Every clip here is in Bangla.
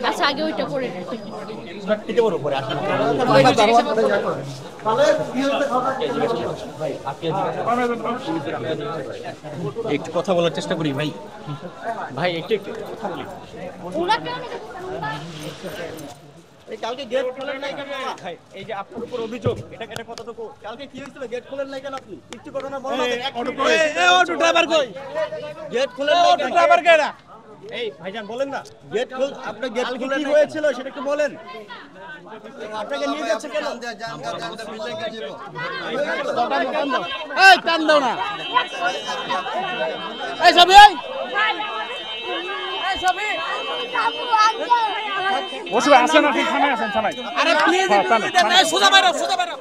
আচ্ছা আগে ওইটা করে নেন। টিকে বড় উপরে আসেন। একটু কথা বলার চেষ্টা করি ভাই। ভাই একটু কথা বলি। কালকে গেট খোলেন নাই কেন ভাই? এই যে আপনার উপর অভিযোগ, এটা কতটুকু? কালকে কি হয়েছিল? গেট খোলেন নাই কেন আপনি? একটু ঘটনা বলেন। অটো ড্রাইভার কই? গেট খোলেন নাই কেন? অটো ড্রাইভার কেডা? এই ভাইজান বলেন না, গেট খোল, আপনি গেট খুলে কি হয়েছিল সেটা একটু বলেন। আপনাকে নিয়ে যাচ্ছে কেন? এই টান দাও না। এই সবই ওসব আসেন, আপনি থানায় আসেন, থানায়। আরে প্লিজ সোজা বাইরো, সোজা বাইরো।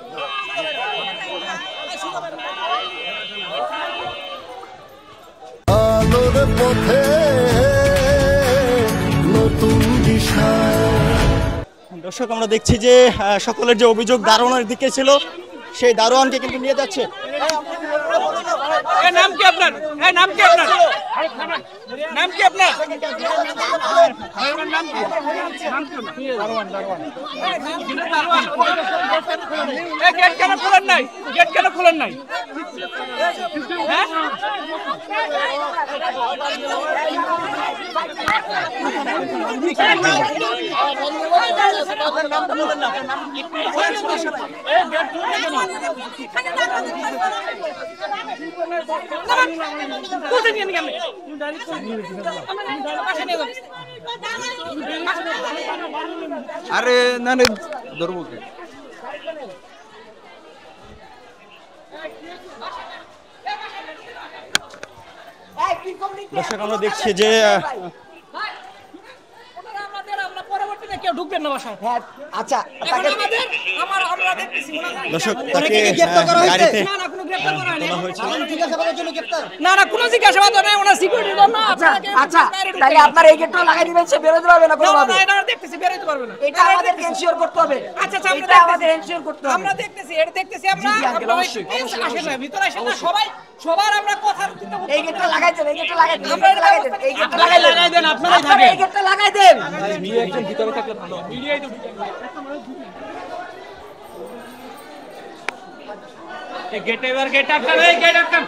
আলোর পথে নতুন দিশা। দর্শক আমরা দেখছি যে সকলের যে অভিযোগ দারোয়ানের দিকে ছিল, সেই দারোয়ানকে কিন্তু নিয়ে যাচ্ছে। নাম কি আপনার? নাম কি আপনার? নাম কি আপনার? নাম কি? দারোয়ান। গেট কেন খোলেন নাই? গেট কেন খোলেন নাই? হ্যাঁ, আরে না না ধরবো কে? দর্শক আমরা দেখছি যে দর্শক তাকে গাড়িতে তোলা হয়েছে। না না কোনো জিজ্ঞাসাবাদ নাই, ওনার সিকিউরিটি না। আচ্ছা তাহলে আপনার এই গেটটা লাগাই দিবেন, সে বেরোতে পারবে না কোনো ভাবে। এটা দেখতেছি বেরোতে পারবে না, এটা আমাদের এনশিওর করতে হবে। আচ্ছা এটা আমাদের এনশিওর করতে হবে। আমরা দেখতেছি, এটা দেখতেছি আমরা। আসেন না, ভিতরে আসেন না, সবার আমরা কথা। এই গেটটা লাগাই দেন, এই গেটটা লাগাই দেন, এই গেটটা লাগাই দেন, আপনারাই থাকেন, এই গেটটা লাগাই দেন। মিডিয়া একজন ভিতরে থাকলে ভালো। মিডিয়াই তো গেট এবার গেট আটকান, এই গেট আটকান।